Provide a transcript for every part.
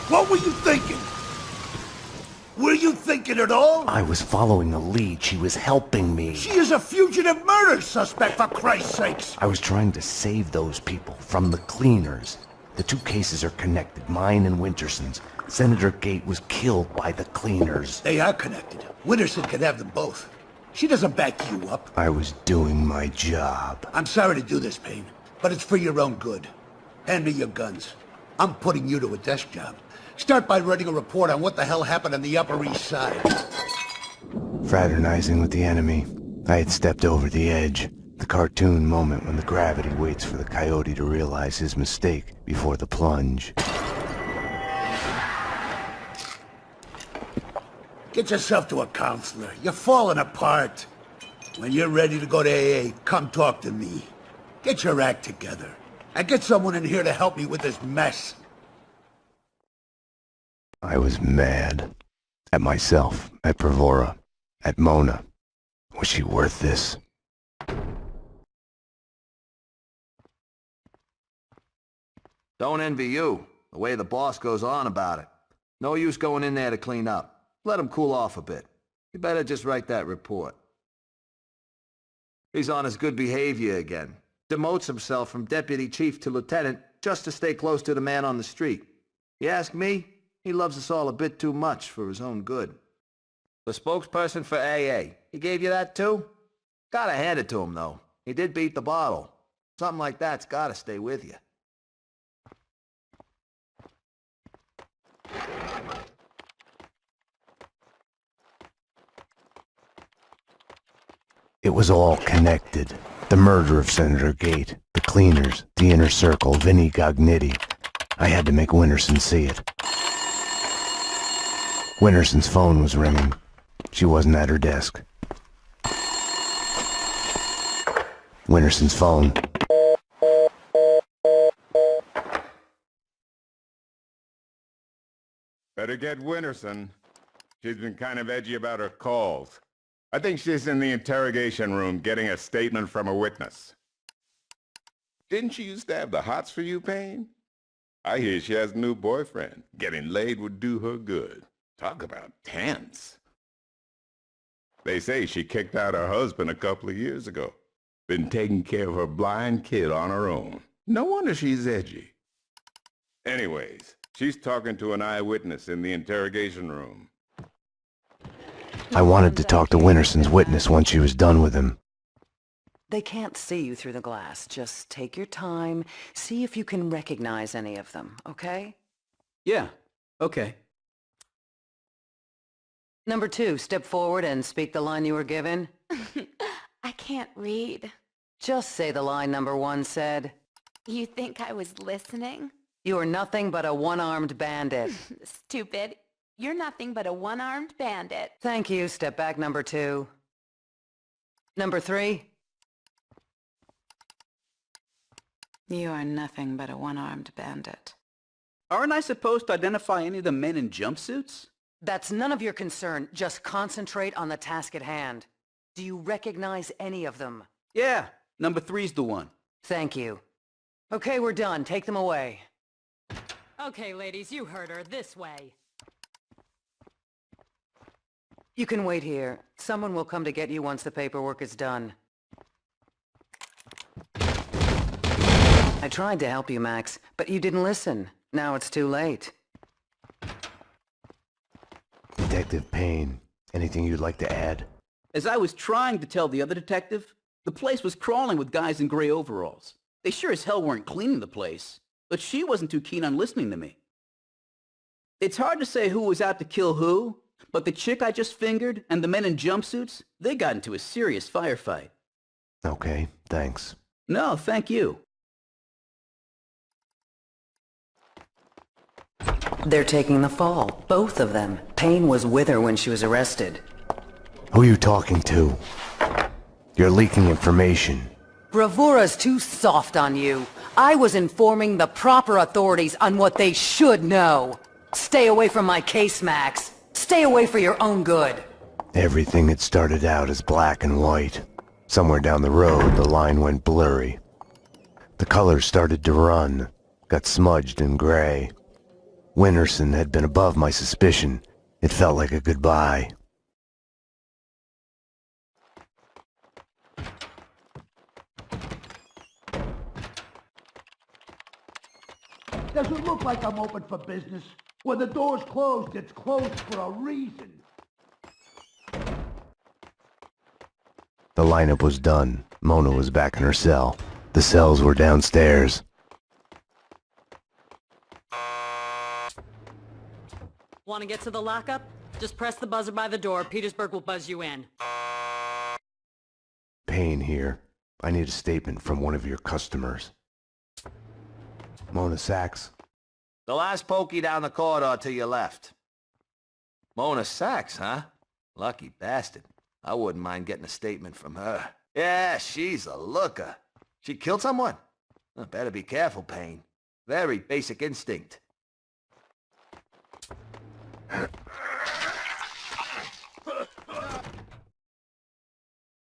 What were you thinking? Were you thinking at all? I was following a lead. She was helping me. She is a fugitive murder suspect, for Christ's sakes! I was trying to save those people from the cleaners. The two cases are connected, mine and Winterson's. Senator Gate was killed by the cleaners. They are connected. Winterson can have them both. She doesn't back you up. I was doing my job. I'm sorry to do this, Payne, but it's for your own good. Hand me your guns. I'm putting you to a desk job. Start by writing a report on what the hell happened on the Upper East Side. Fraternizing with the enemy, I had stepped over the edge. The cartoon moment when the gravity waits for the coyote to realize his mistake before the plunge. Get yourself to a counselor. You're falling apart. When you're ready to go to AA, come talk to me. Get your act together. And get someone in here to help me with this mess. I was mad. At myself, at Bravura, at Mona. Was she worth this? Don't envy you, the way the boss goes on about it. No use going in there to clean up. Let him cool off a bit. You better just write that report. He's on his good behavior again. Demotes himself from deputy chief to lieutenant just to stay close to the man on the street. You ask me, he loves us all a bit too much for his own good. The spokesperson for AA, he gave you that too? Gotta hand it to him, though. He did beat the bottle. Something like that's gotta stay with you. It was all connected. The murder of Senator Gate, the cleaners, the inner circle, Vinnie Gognitti. I had to make Winterson see it. Winterson's phone was ringing. She wasn't at her desk. Winterson's phone. Better get Winterson. She's been kind of edgy about her calls. I think she's in the interrogation room getting a statement from a witness. Didn't she used to have the hots for you, Payne? I hear she has a new boyfriend. Getting laid would do her good. Talk about tense. They say she kicked out her husband a couple of years ago. Been taking care of her blind kid on her own. No wonder she's edgy. Anyways, she's talking to an eyewitness in the interrogation room. I wanted to talk to Winterson's witness once she was done with him. They can't see you through the glass. Just take your time, see if you can recognize any of them, okay? Yeah, okay. Number 2, step forward and speak the line you were given. I can't read. Just say the line number 1 said. You think I was listening? You are nothing but a one-armed bandit. Stupid. You're nothing but a one-armed bandit. Thank you. Step back, number 2. Number 3. You are nothing but a one-armed bandit. Aren't I supposed to identify any of the men in jumpsuits? That's none of your concern. Just concentrate on the task at hand. Do you recognize any of them? Yeah, number 3's the one. Thank you. Okay, we're done. Take them away. Okay, ladies, you heard her. This way. You can wait here. Someone will come to get you once the paperwork is done. I tried to help you, Max, but you didn't listen. Now it's too late. Detective Payne, anything you'd like to add? As I was trying to tell the other detective, the place was crawling with guys in gray overalls. They sure as hell weren't cleaning the place, but she wasn't too keen on listening to me. It's hard to say who was out to kill who, but the chick I just fingered and the men in jumpsuits, they got into a serious firefight. Okay, thanks. No, thank you. They're taking the fall, both of them. Payne was with her when she was arrested. Who are you talking to? You're leaking information. Bravura's too soft on you. I was informing the proper authorities on what they should know. Stay away from my case, Max. Stay away for your own good. Everything had started out as black and white. Somewhere down the road, the line went blurry. The colors started to run, got smudged and gray. Winterson had been above my suspicion. It felt like a goodbye. Does it look like I'm open for business? When the door's closed, it's closed for a reason. The lineup was done. Mona was back in her cell. The cells were downstairs. Want to get to the lockup? Just press the buzzer by the door. Petersburg will buzz you in. Payne here. I need a statement from one of your customers. Mona Sachs. The last pokey down the corridor to your left. Mona Sachs, huh? Lucky bastard. I wouldn't mind getting a statement from her. Yeah, she's a looker. She killed someone? Better be careful, Payne. Very basic instinct.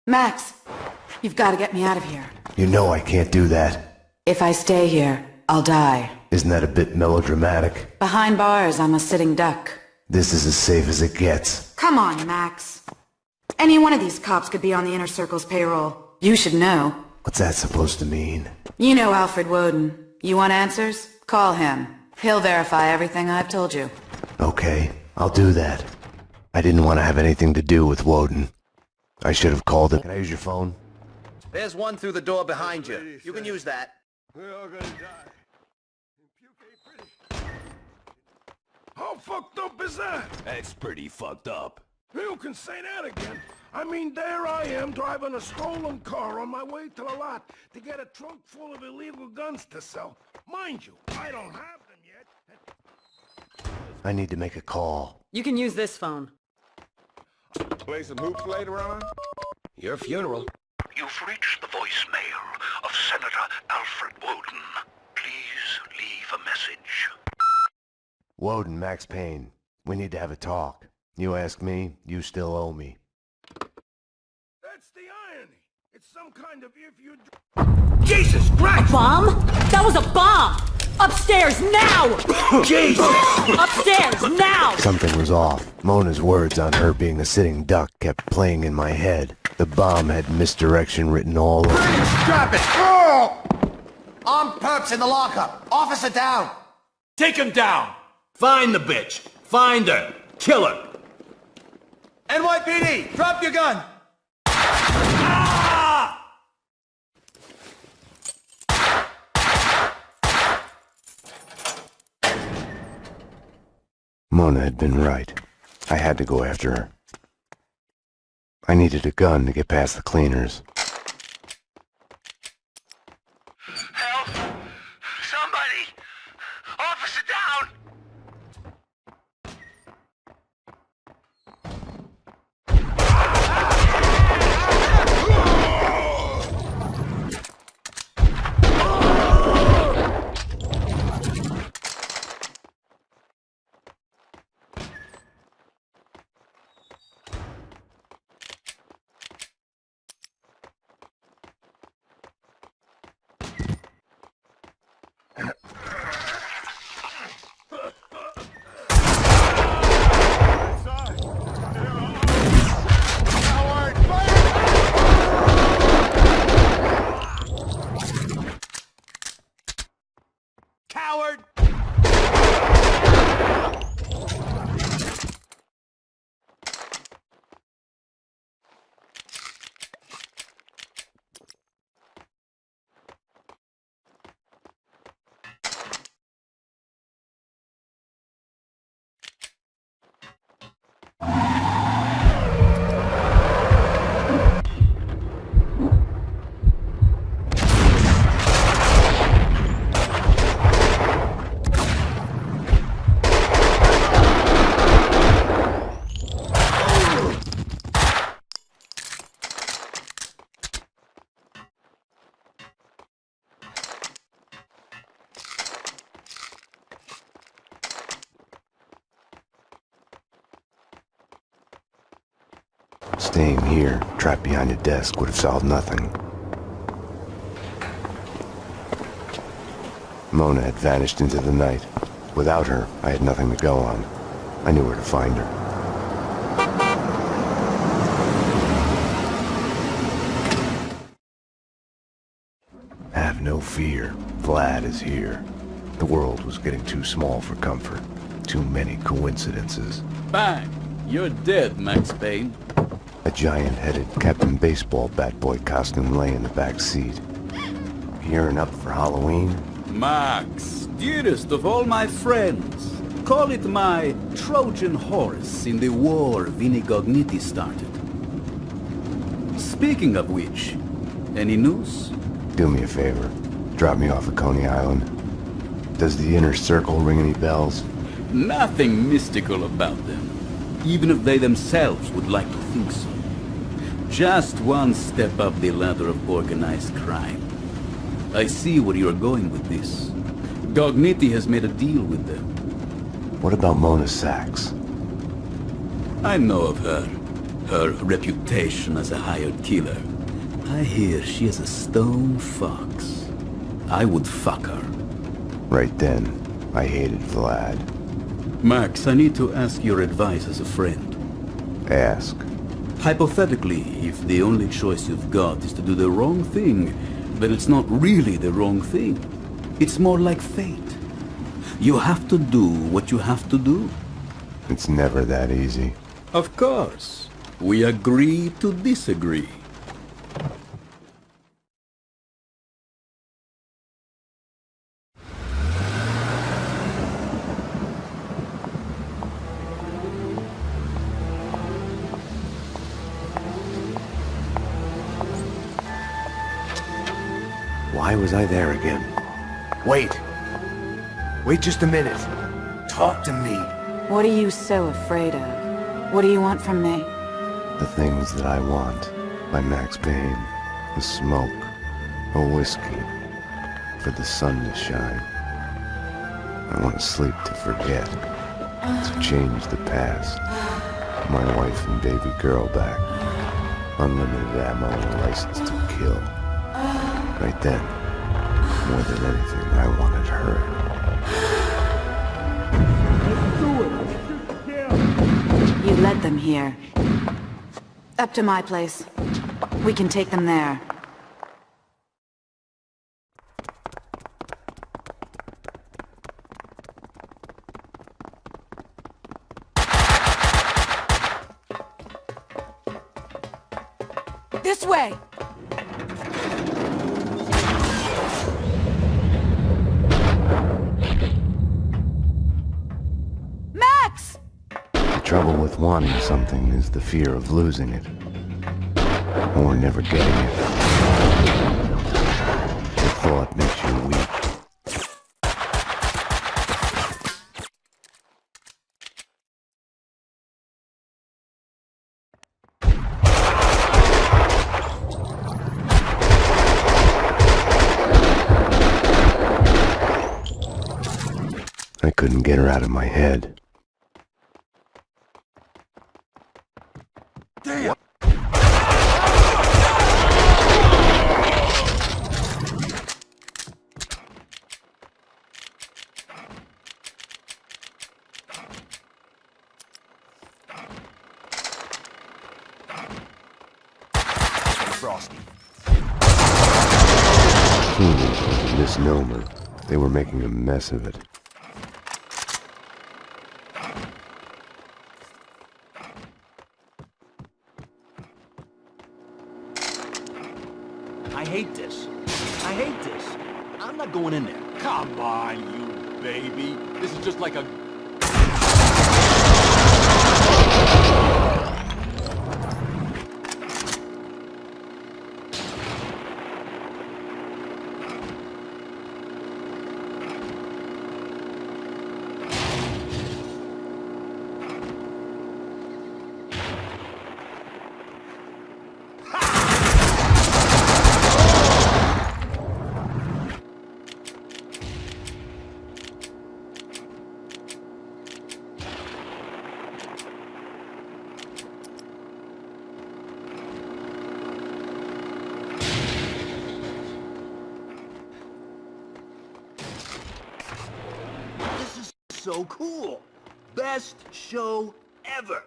Max, you've got to get me out of here. You know I can't do that. If I stay here, I'll die. Isn't that a bit melodramatic? Behind bars, I'm a sitting duck. This is as safe as it gets. Come on, Max. Any one of these cops could be on the Inner Circle's payroll. You should know. What's that supposed to mean? You know Alfred Woden. You want answers? Call him. He'll verify everything I've told you. Okay, I'll do that. I didn't want to have anything to do with Woden. I should have called him. Can I use your phone? There's one through the door behind you. You can use that. We're all gonna die. How fucked up is that? That's pretty fucked up. You can say that again. I mean, there I am driving a stolen car on my way to the lot to get a trunk full of illegal guns to sell. Mind you, I don't have them yet. I need to make a call. You can use this phone. Play some hoops later on? Your funeral. You've reached the voicemail of Senator Alfred Woden. Please leave a message. Woden, Max Payne. We need to have a talk. You ask me, you still owe me. That's the irony. It's some kind of if you... Jesus Christ! Bomb? That was a bomb! Upstairs, now! Jesus! Upstairs, now! Something was off. Mona's words on her being a sitting duck kept playing in my head. The bomb had misdirection written all over it. Drop it! Oh! Armed perps in the lockup. Officer down. Take him down! Find the bitch! Find her! Kill her! NYPD, drop your gun! Mona had been right. I had to go after her. I needed a gun to get past the cleaners. Help! Somebody! Officer down! Coward! Staying here, trapped behind a desk, would have solved nothing. Mona had vanished into the night. Without her, I had nothing to go on. I knew where to find her. Have no fear. Vlad is here. The world was getting too small for comfort. Too many coincidences. Bang! You're dead, Max Payne. A giant-headed Captain Baseball Bat Boy costume lay in the back seat. Gearing up for Halloween? Max, dearest of all my friends. Call it my Trojan horse in the war Vinnie Gognitti started. Speaking of which, any news? Do me a favor. Drop me off at Coney Island. Does the inner circle ring any bells? Nothing mystical about them, even if they themselves would like to think so. Just one step up the ladder of organized crime. I see where you're going with this. Gognitti has made a deal with them. What about Mona Sachs? I know of her. Her reputation as a hired killer. I hear she is a stone fox. I would fuck her. Right then, I hated Vlad. Max, I need to ask your advice as a friend. Ask. Hypothetically, if the only choice you've got is to do the wrong thing, then it's not really the wrong thing. It's more like fate. You have to do what you have to do. It's never that easy. Of course. We agree to disagree. Why was I there again? Wait! Wait just a minute! Talk to me! What are you so afraid of? What do you want from me? The Things That I Want by Max Payne. A smoke. A whiskey. For the sun to shine. I want to sleep to forget. To change the past. My wife and baby girl back. Unlimited ammo and a license to kill. Right then, more than anything, I wanted her. You led them here. Up to my place. We can take them there. This way! Max! The trouble with wanting something is the fear of losing it. Or never getting it. The thought makes you weak. I couldn't get her out of my head. Damn! Frosty. Payne was a misnomer. They were making a mess of it. I hate this. I hate this. I'm not going in there. Come on, you baby. This is just like a... so cool. Best show ever.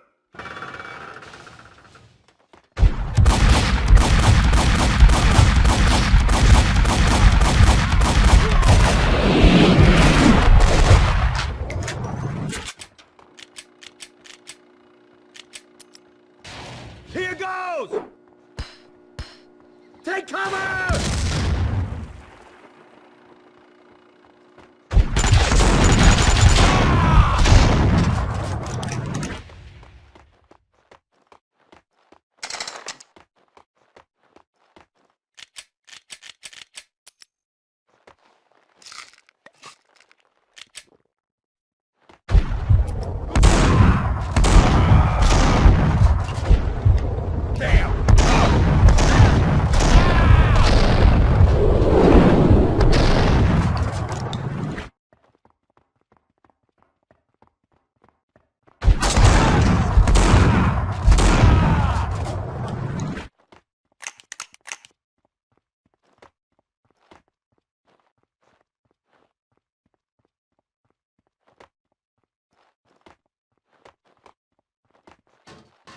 Here goes! Take cover!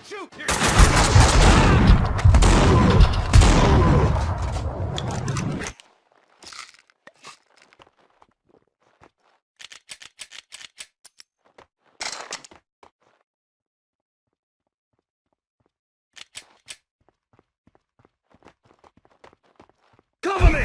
Shoot! Cover me!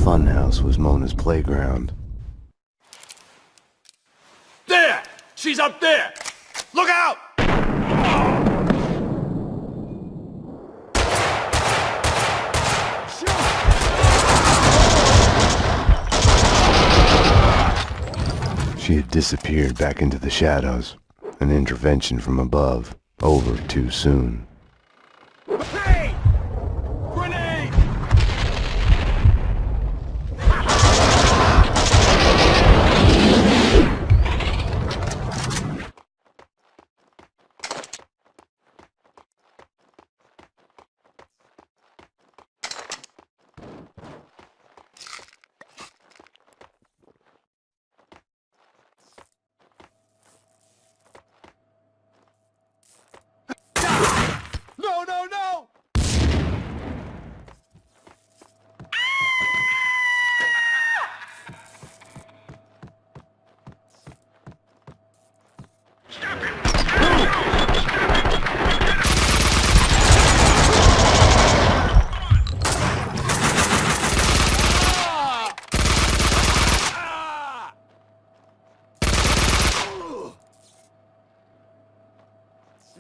Funhouse was Mona's playground. There! She's up there! Look out! She had disappeared back into the shadows. An intervention from above. Over too soon. Hey! Grenade! No, no, no!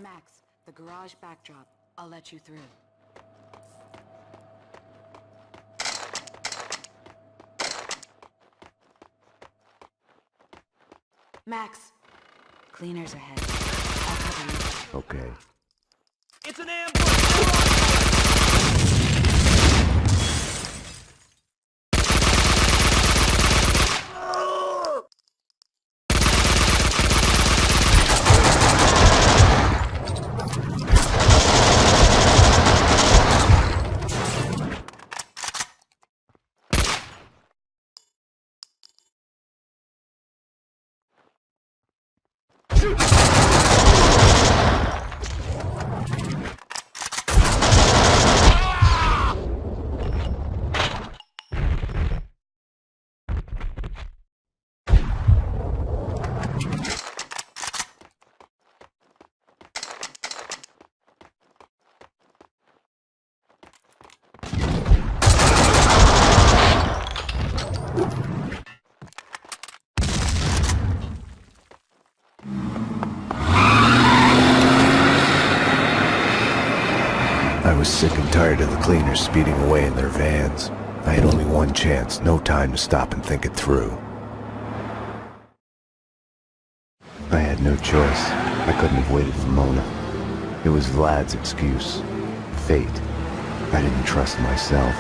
Max, the garage backdrop. I'll let you through. Max, cleaners ahead. I'll cover you. Okay. It's an ambush! I was sick and tired of the cleaners speeding away in their vans. I had only one chance, no time to stop and think it through. I had no choice. I couldn't have waited for Mona. It was Vlad's excuse. Fate. I didn't trust myself.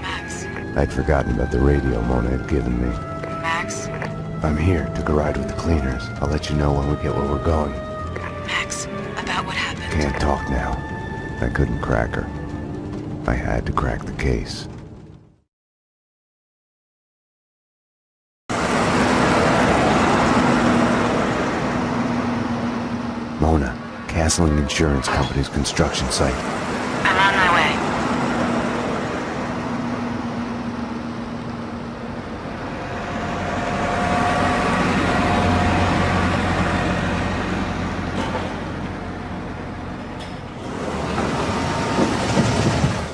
Max. I'd forgotten about the radio Mona had given me. Max. I'm here. Took a ride with the cleaners. I'll let you know when we get where we're going. Max, about what happened. Can't talk now. I couldn't crack her. I had to crack the case. Mona, Castling Insurance Company's construction site. I'm on my way.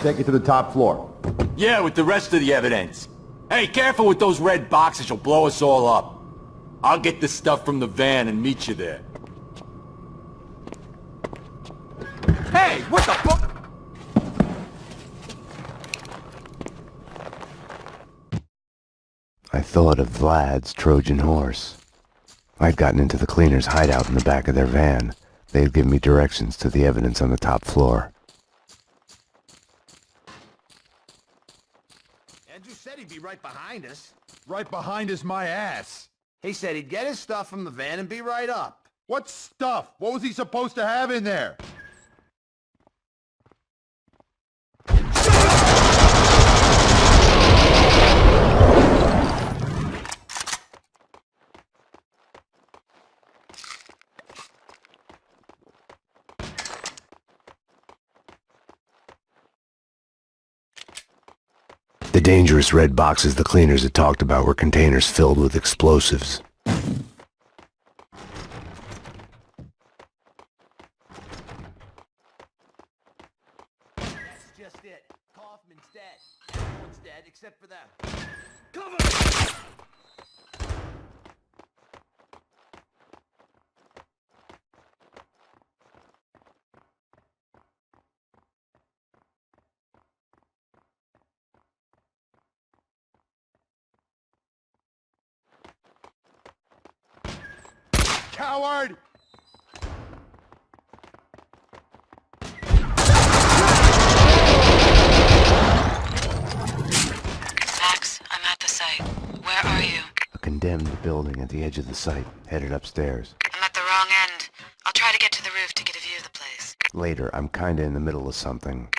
Take it to the top floor. Yeah, with the rest of the evidence. Hey, careful with those red boxes, you'll blow us all up. I'll get the stuff from the van and meet you there. Hey, what the fuck? I thought of Vlad's Trojan horse. I'd gotten into the cleaners' hideout in the back of their van. They'd given me directions to the evidence on the top floor. Andrew said he'd be right behind us. Right behind is my ass. He said he'd get his stuff from the van and be right up. What stuff? What was he supposed to have in there? The dangerous red boxes the cleaners had talked about were containers filled with explosives. That's just it. Kaufman's dead. Everyone's dead except for them. Cover! Coward! Max, I'm at the site. Where are you? A condemned building at the edge of the site, headed upstairs. I'm at the wrong end. I'll try to get to the roof to get a view of the place. Later, I'm kinda in the middle of something.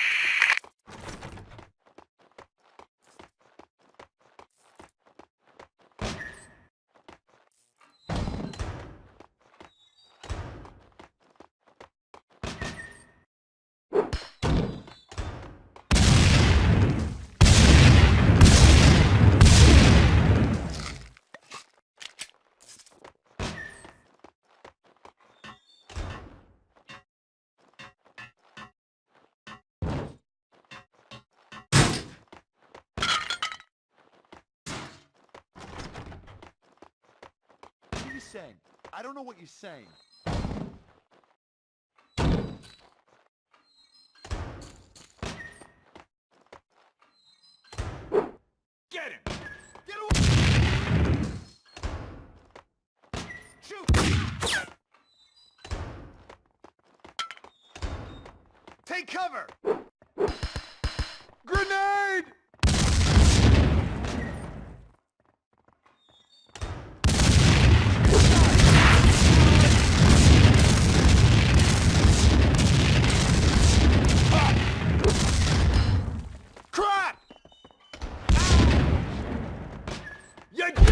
What are you saying? I don't know what you're saying. Get him! Get away! Shoot! Take cover! Grenade! Crap! You're dead!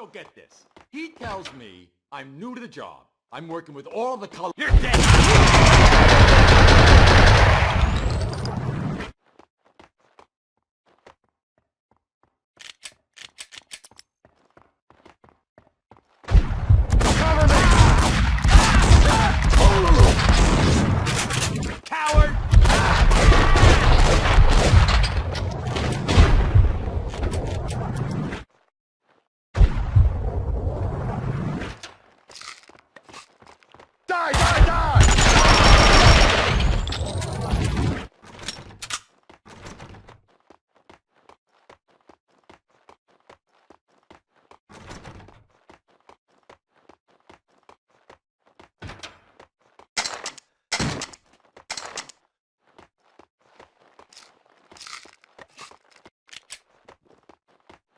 So get this. He tells me I'm new to the job. I'm working with all the color. You're dead! Coward! Die, die, die!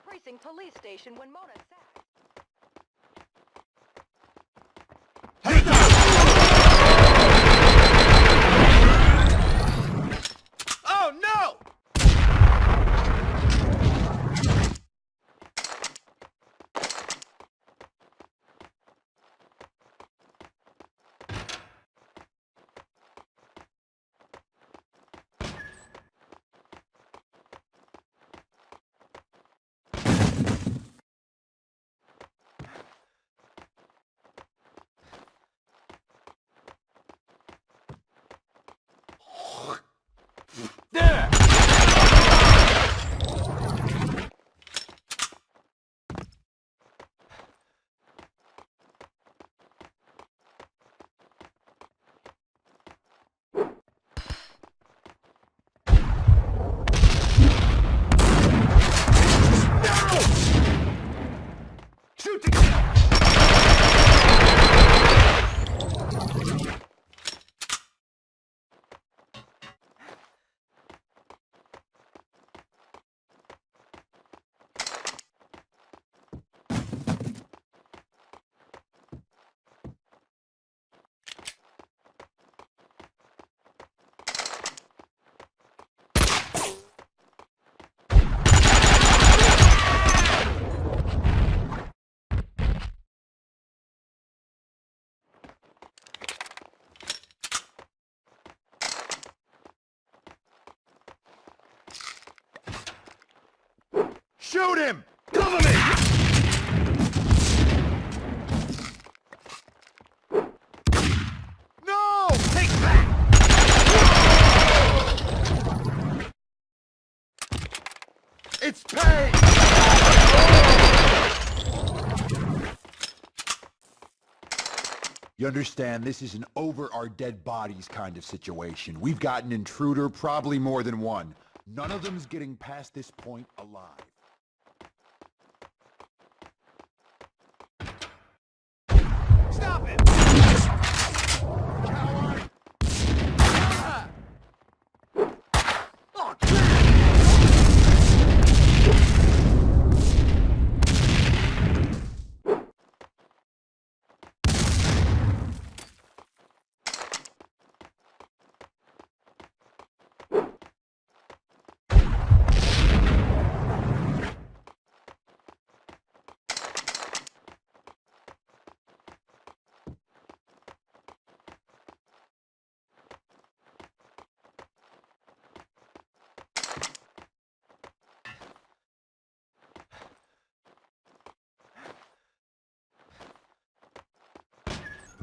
Precinct police station when Mona sacked. Oh, no! There! Shoot to kill! Shoot him! Cover me! No! Take back! It's Payne! You understand, this is an over our dead bodies kind of situation. We've got an intruder, probably more than one. None of them's getting past this point alive. Stop it! Coward! Oh,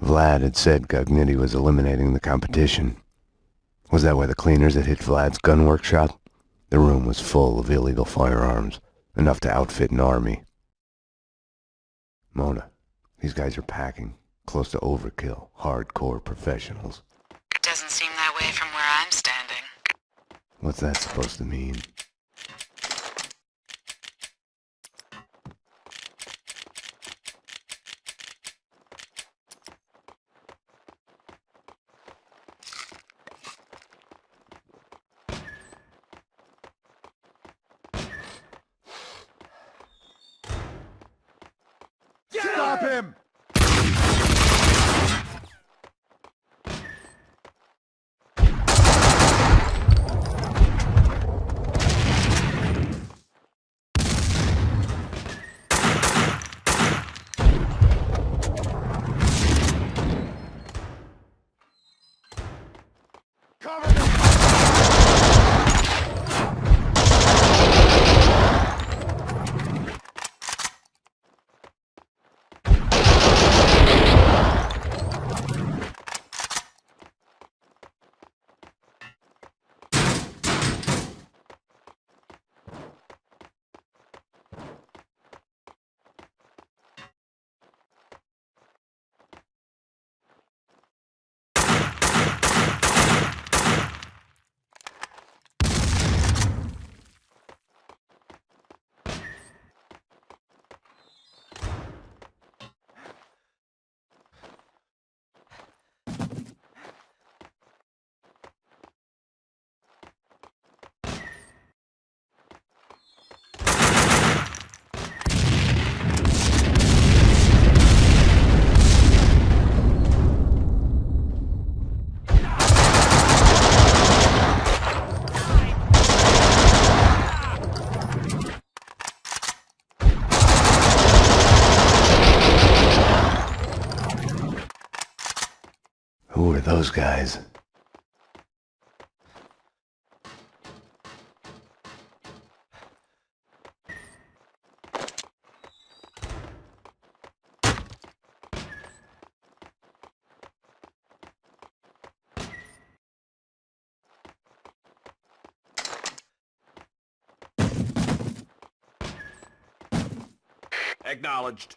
Vlad had said Gognitti was eliminating the competition. Was that why the cleaners had hit Vlad's gun workshop? The room was full of illegal firearms, enough to outfit an army. Mona, these guys are packing, close to overkill, hardcore professionals. It doesn't seem that way from where I'm standing. What's that supposed to mean? Stop him! Who are those guys? Acknowledged.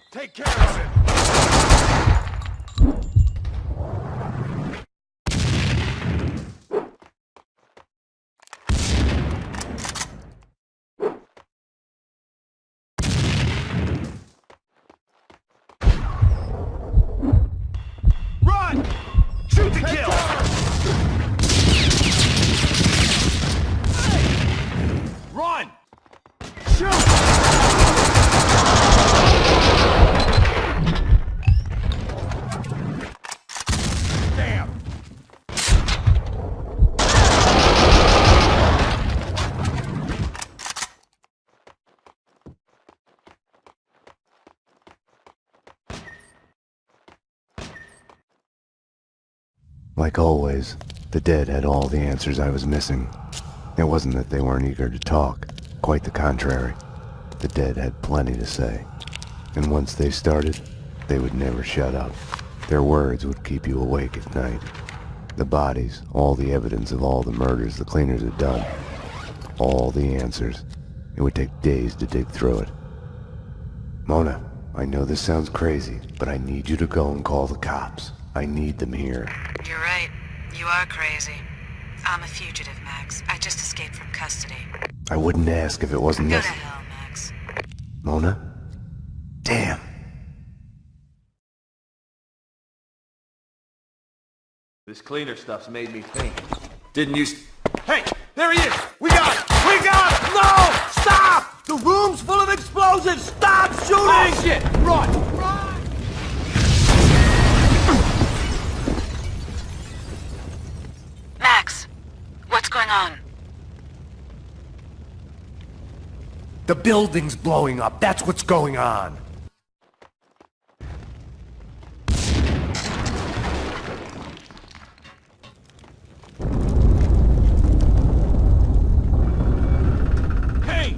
Take care of it! Run! Shoot to kill! Run! Shoot! Like always, the dead had all the answers I was missing. It wasn't that they weren't eager to talk. Quite the contrary. The dead had plenty to say. And once they started, they would never shut up. Their words would keep you awake at night. The bodies, all the evidence of all the murders the cleaners had done. All the answers. It would take days to dig through it. Mona, I know this sounds crazy, but I need you to go and call the cops. I need them here. You're right. You are crazy. I'm a fugitive, Max. I just escaped from custody. I wouldn't ask if it wasn't Go to necessary. hell, Max. Mona? Damn. This cleaner stuff's made me think. Didn't you... Hey! There he is! We got it! We got it! No! Stop! The room's full of explosives! Stop shooting! Oh, shit! Run! Run! Max! What's going on? The building's blowing up. That's what's going on. Hey!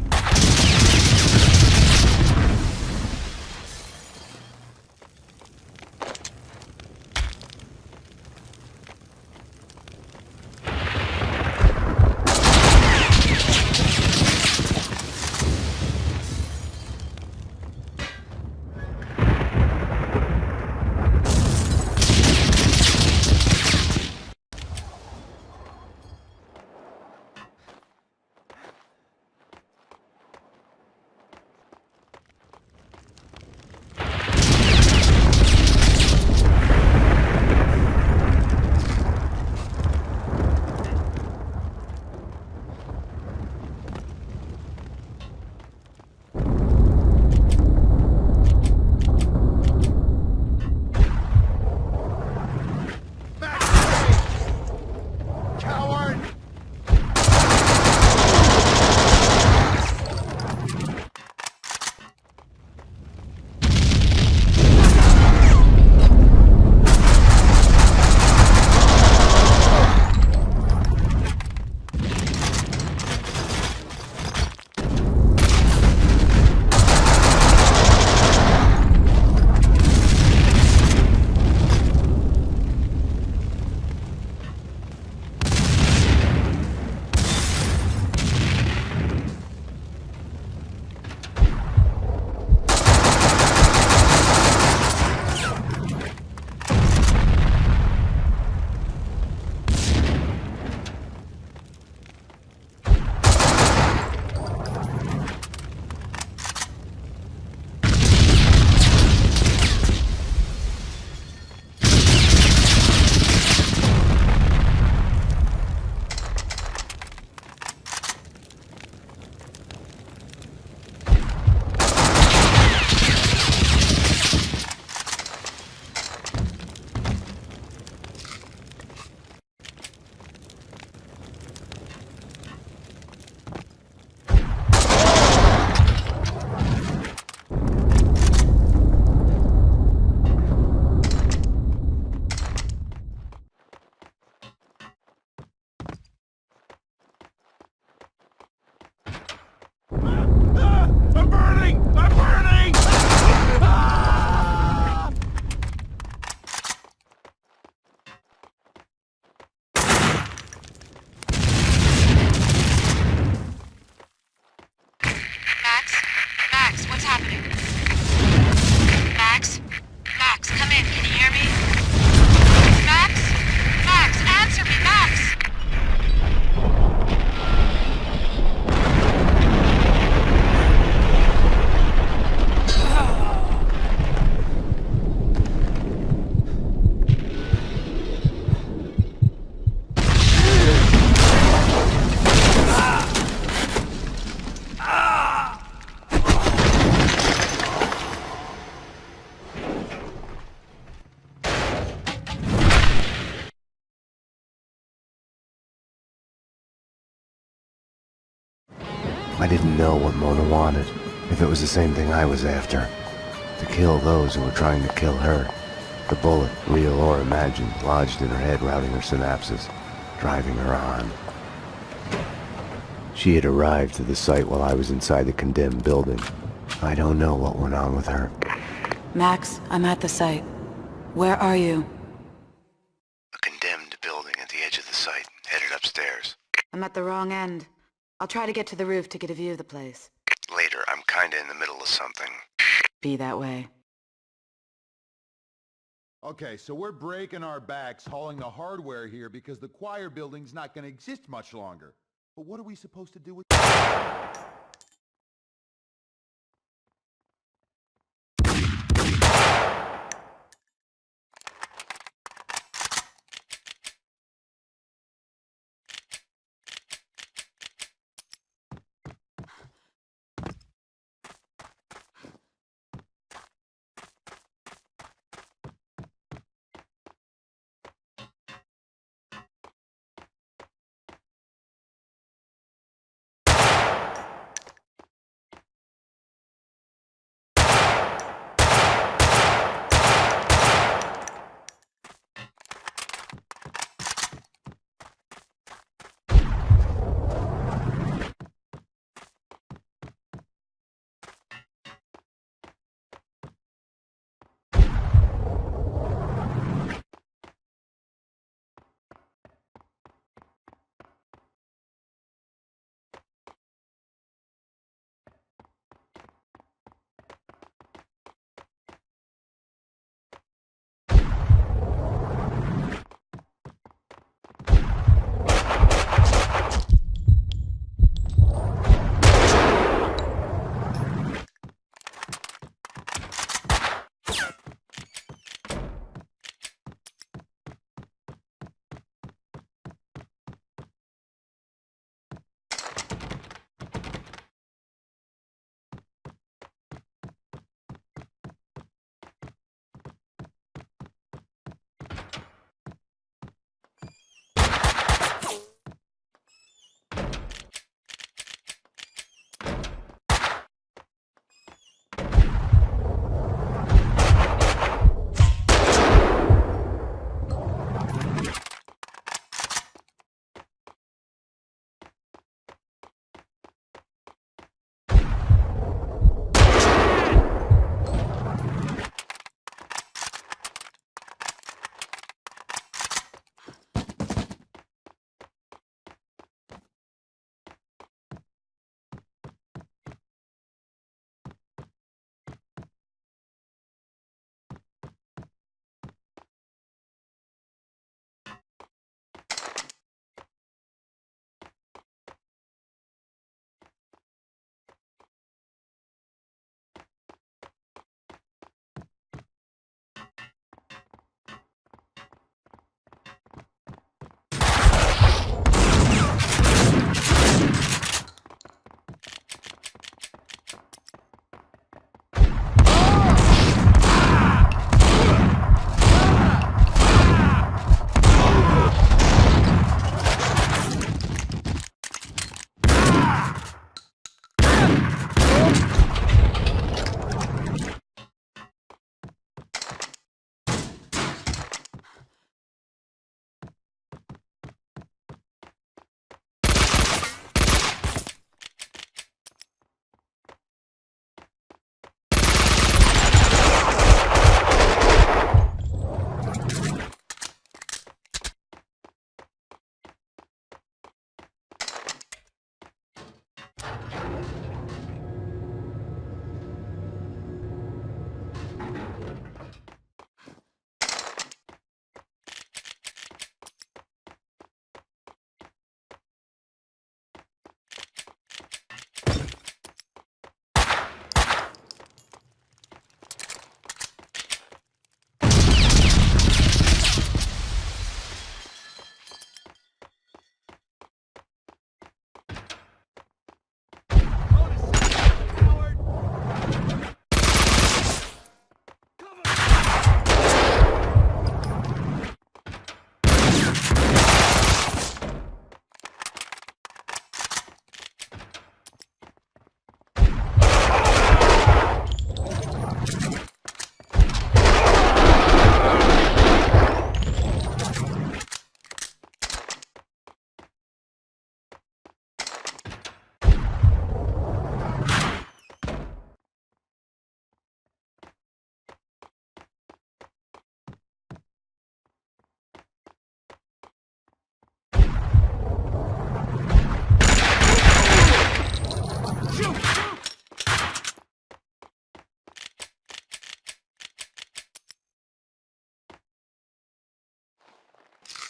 I didn't know what Mona wanted, if it was the same thing I was after. To kill those who were trying to kill her. The bullet, real or imagined, lodged in her head, routing her synapses, driving her on. She had arrived to the site while I was inside the condemned building. I don't know what went on with her. Max, I'm at the site. Where are you? A condemned building at the edge of the site, headed upstairs. I'm at the wrong end. I'll try to get to the roof to get a view of the place. Later, I'm kinda in the middle of something. Be that way. Okay, so we're breaking our backs hauling the hardware here because the choir building's not gonna exist much longer. But what are we supposed to do with...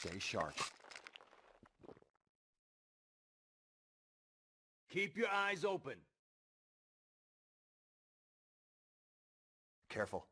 Stay sharp. Keep your eyes open. Careful.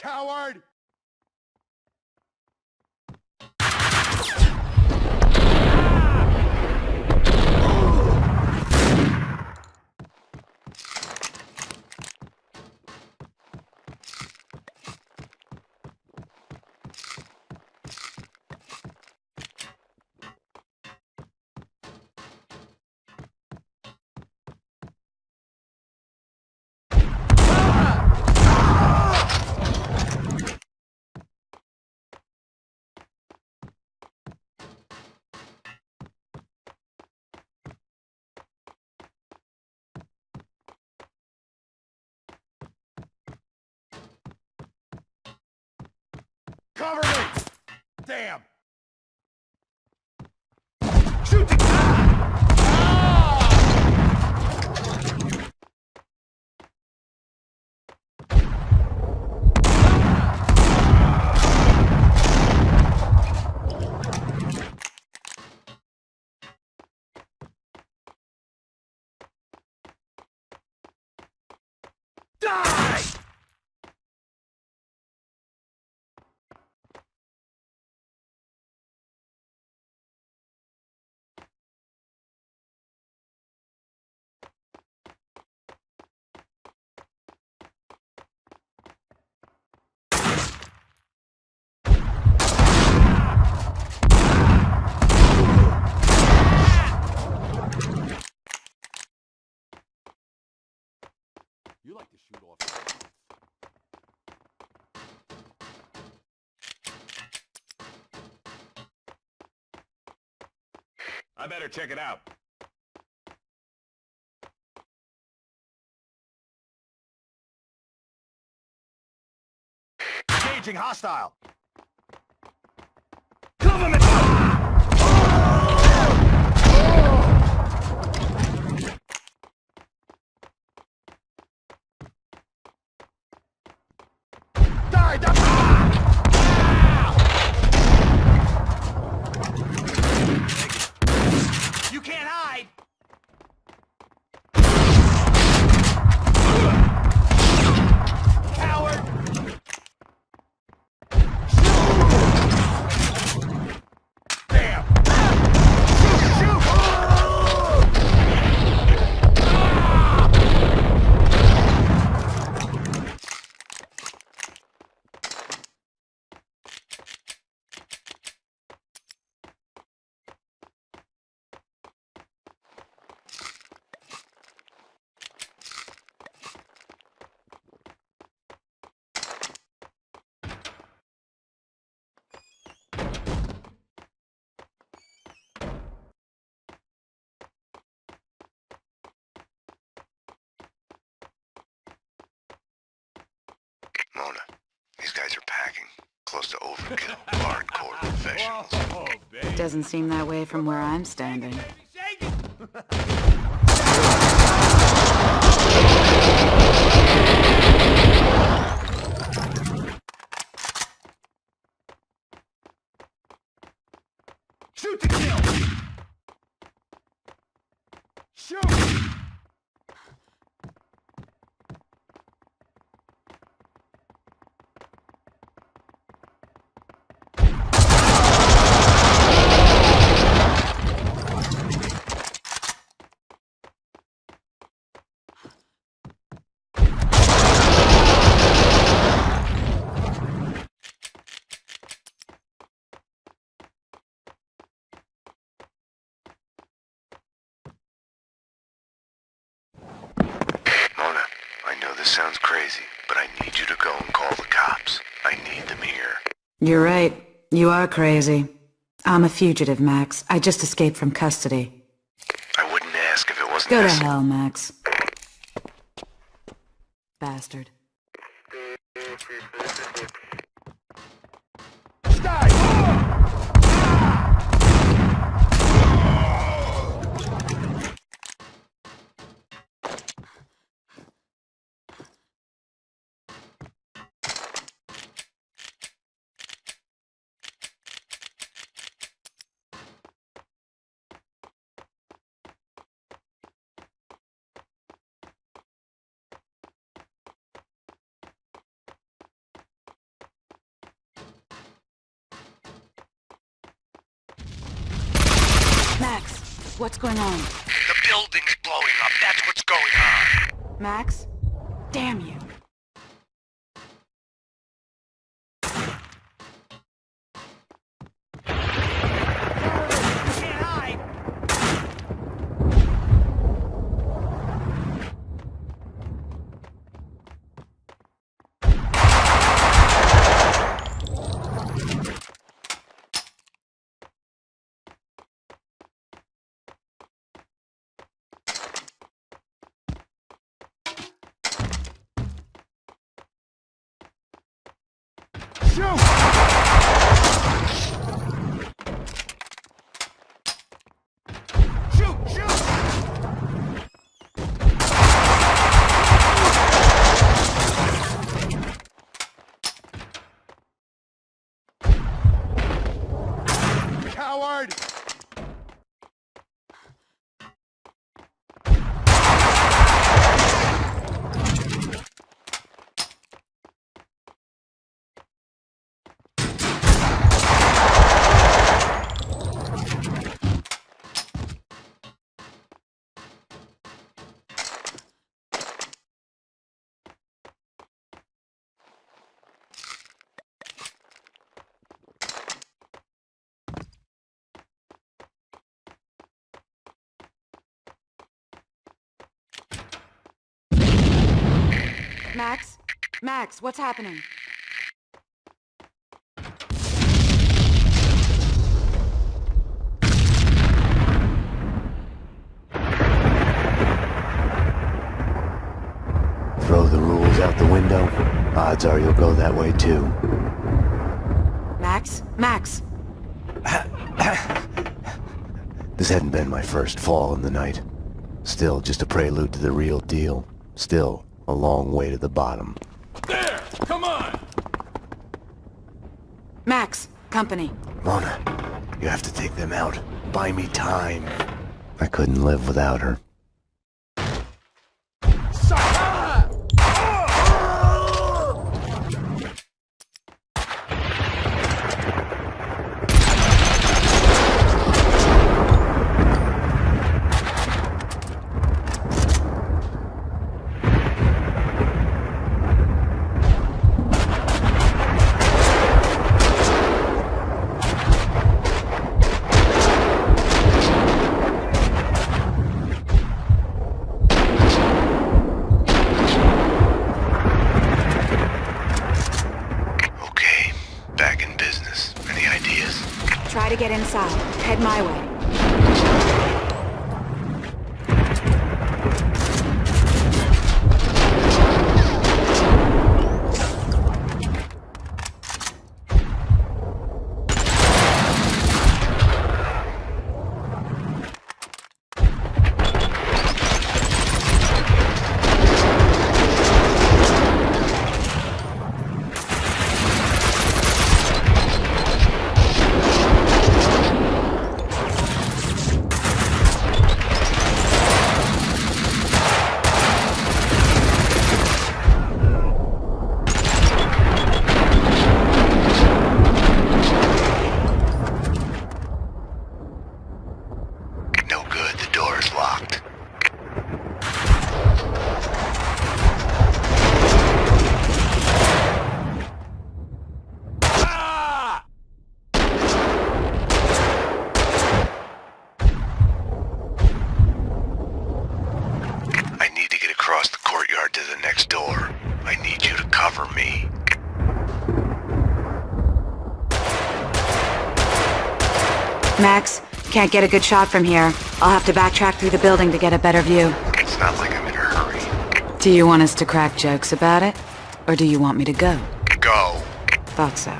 Coward! Cover me! Damn! Shoot the Die! You like to shoot off. I better check it out. Engaging hostile! Cover me! Die! Die! You can't hide! Coward! talking. Close to overkill. Hardcore professionals. Doesn't seem that way from where I'm standing. Shoot to kill! Shoot! This sounds crazy, but I need you to go and call the cops. I need them here. You're right. You are crazy. I'm a fugitive, Max. I just escaped from custody. I wouldn't ask if it wasn't Go to necessary. hell, Max. Bastard. Max, what's going on? The building's blowing up. That's what's going on. Max? Damn you. Coward! Max? Max, what's happening? Throw the rules out the window. Odds are you'll go that way too. Max? Max! This hadn't been my first fall in the night. Still just a prelude to the real deal. Still a long way to the bottom. There! Come on! Max, company. Mona, you have to take them out. Buy me time. I couldn't live without her. Try to get inside. Head my way. next door. I need you to cover me. Max, can't get a good shot from here. I'll have to backtrack through the building to get a better view. It's not like I'm in a hurry. Do you want us to crack jokes about it? Or do you want me to go? Go. Thought so.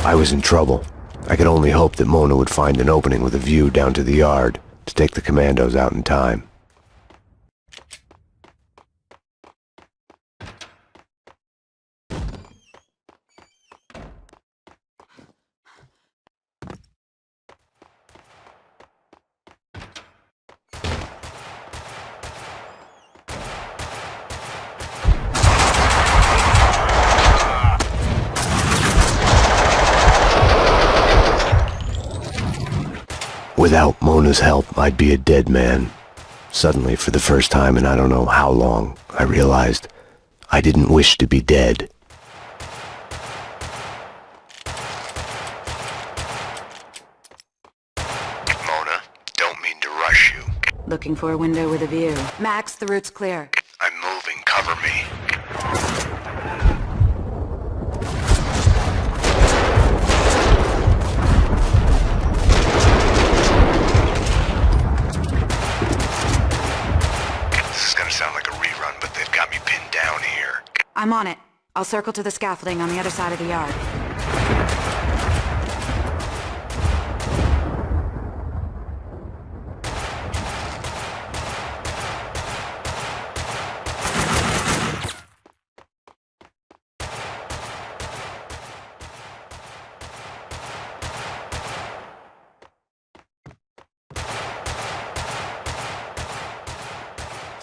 I was in trouble. I could only hope that Mona would find an opening with a view down to the yard to take the commandos out in time. Without Mona's help, I'd be a dead man. Suddenly, for the first time in I don't know how long, I realized I didn't wish to be dead. Mona, don't mean to rush you. Looking for a window with a view. Max, the route's clear. I'm moving, cover me. Sound like a rerun, but they've got me pinned down here. I'm on it. I'll circle to the scaffolding on the other side of the yard.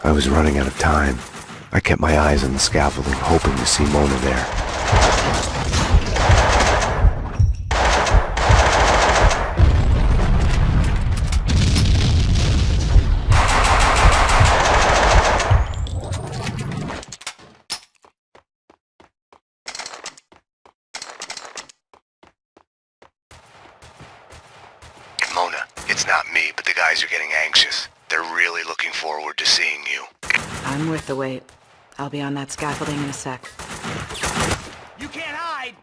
I was running out of time. I kept my eyes on the scaffolding, hoping to see Mona there. Mona, it's not me, but the guys are getting anxious. They're really looking forward to seeing you. I'm worth the wait. I'll be on that scaffolding in a sec. You can't hide!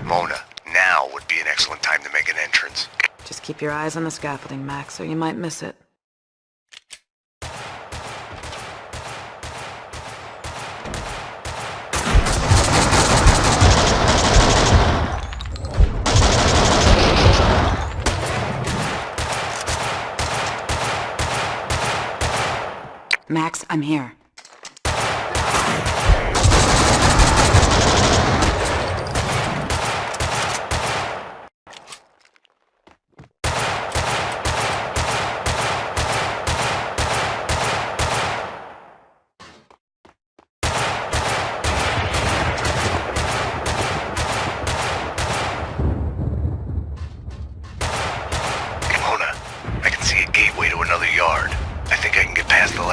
Mona, now would be an excellent time to make an entrance. Just keep your eyes on the scaffolding, Max, or you might miss it. Max, I'm here.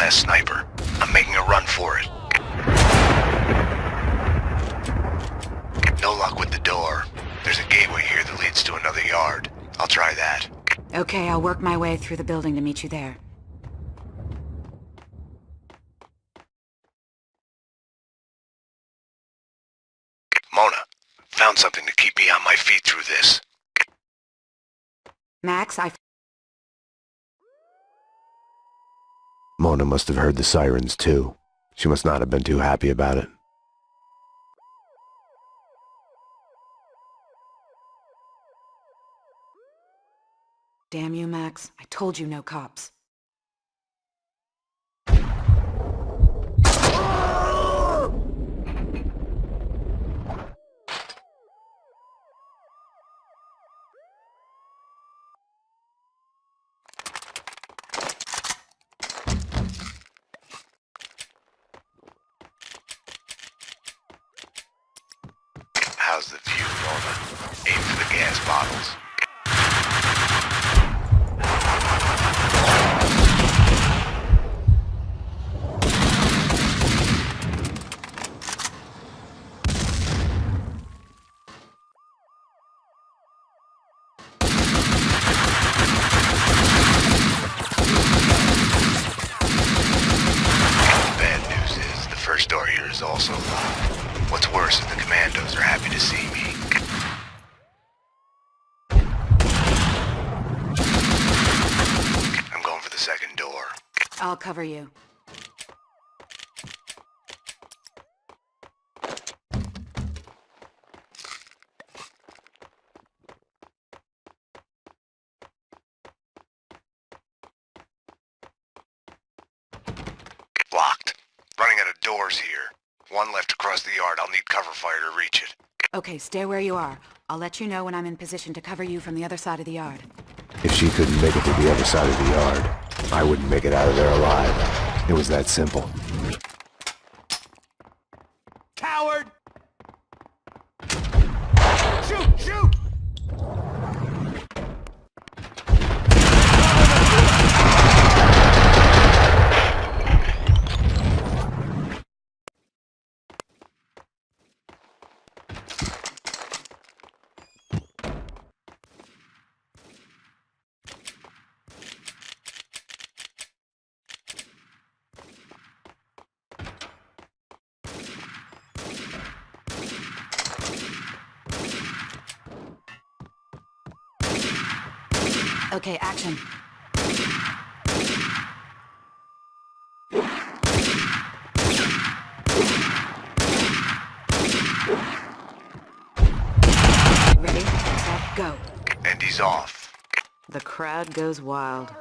Sniper. I'm making a run for it. No luck with the door. There's a gateway here that leads to another yard. I'll try that. Okay, I'll work my way through the building to meet you there. Mona, found something to keep me on my feet through this. Max, Mona must have heard the sirens too. She must not have been too happy about it. Damn you, Max. I told you no cops. bottles. First door here is also locked. What's worse is the commandos are happy to see me. I'm going for the second door. I'll cover you. Locked. Running out of doors here. One left across the yard. I'll need cover fire to reach it. Okay, stay where you are. I'll let you know when I'm in position to cover you from the other side of the yard. If she couldn't make it to the other side of the yard, I wouldn't make it out of there alive. It was that simple. Coward! Shoot! Shoot! Okay, action. Ready, set, go. And he's off. The crowd goes wild.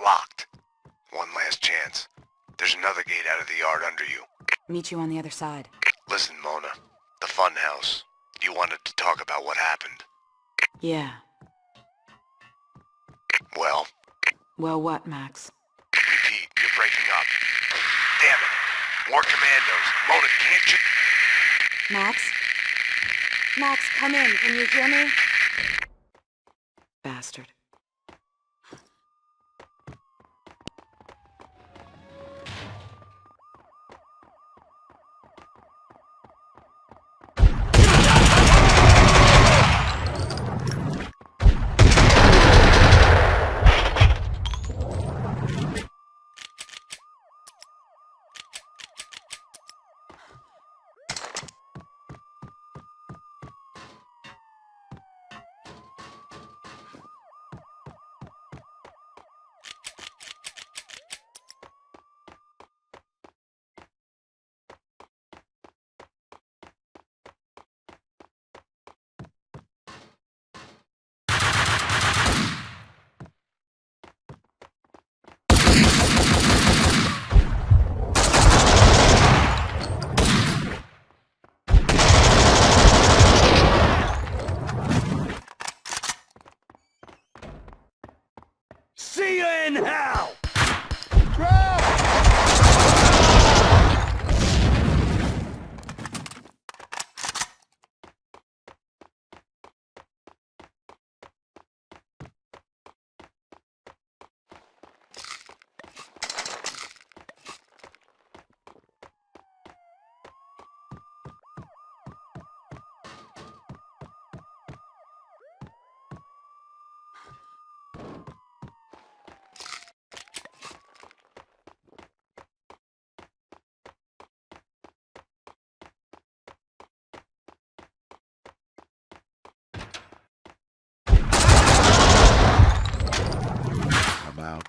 Locked. One last chance. There's another gate out of the yard under you. Meet you on the other side. Listen, Mona. The fun house. You wanted to talk about what happened. Yeah. Well? Well, what, Max? Repeat, you're breaking up. Damn it. More commandos. Mona, can't you... Max? Max, come in. Can you hear me? Bastard. See you in hell!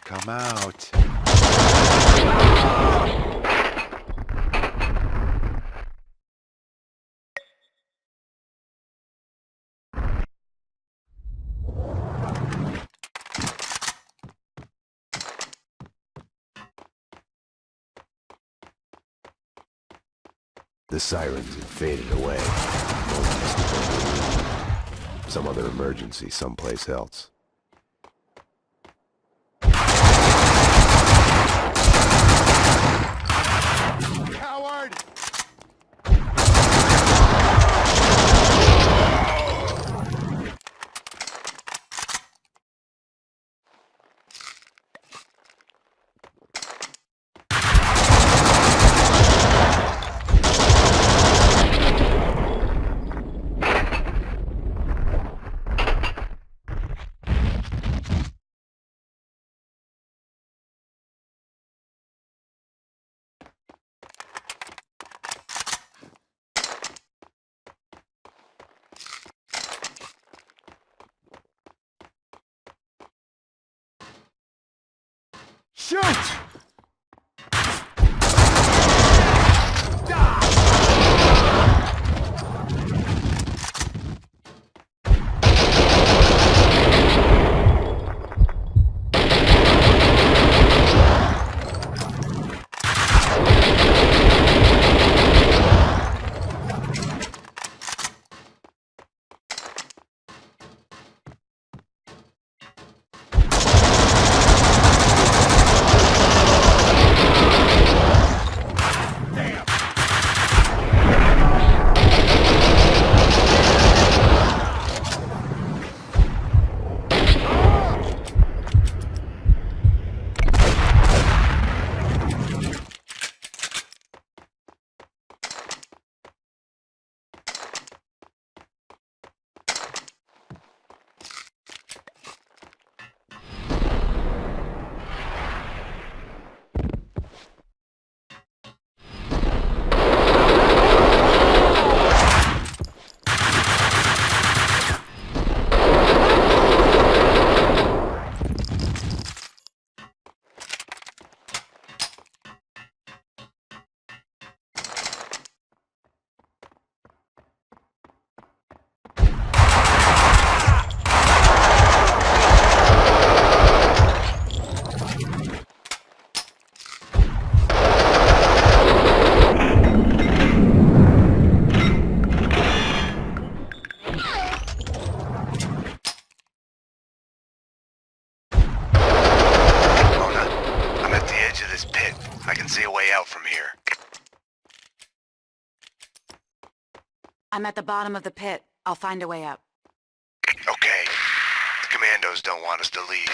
Come out. The sirens had faded away. Some other emergency someplace else. Coward! Shoot! I'm at the bottom of the pit. I'll find a way up. Okay. The commandos don't want us to leave.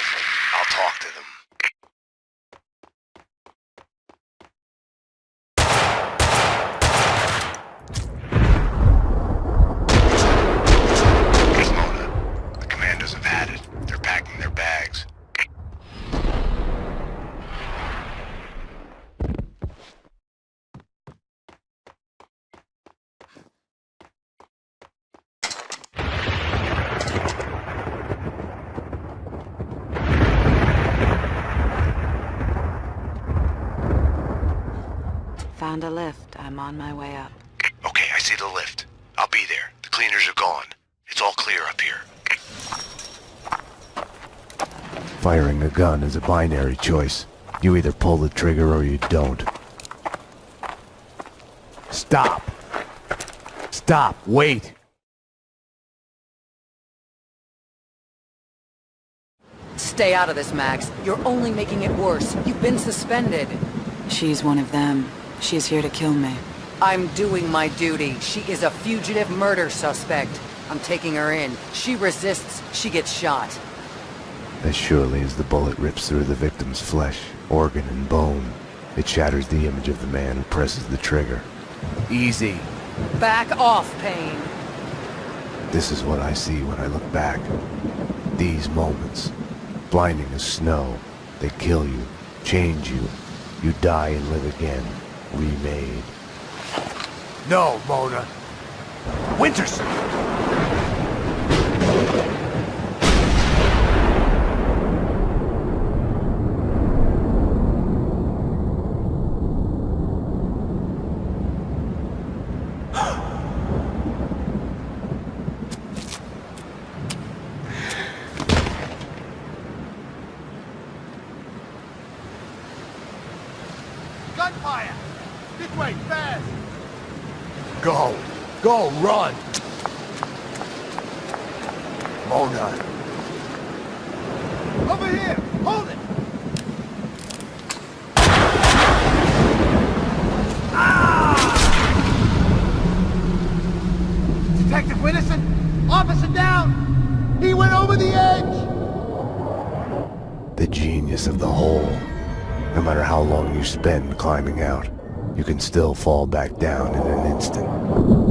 I'll talk to them. Mona, the commandos have had it. They're packing their bags. Found a lift. I'm on my way up. Okay, I see the lift. I'll be there. The cleaners are gone. It's all clear up here. Firing a gun is a binary choice. You either pull the trigger or you don't. Stop! Stop! Wait! Stay out of this, Max. You're only making it worse. You've been suspended. She's one of them. She's here to kill me. I'm doing my duty. She is a fugitive murder suspect. I'm taking her in. She resists, she gets shot. As surely as the bullet rips through the victim's flesh, organ, and bone, it shatters the image of the man who presses the trigger. Easy. Back off, Payne. This is what I see when I look back. These moments. Blinding as snow. They kill you, change you. You die and live again. Remade. No, Mona. Winterson! Gunfire! This way, fast! Go! Go, run! Mona. Over here! Hold it! Detective Winnison! Officer down! He went over the edge! The genius of the hole. No matter how long you spend climbing out, you can still fall back down in an instant.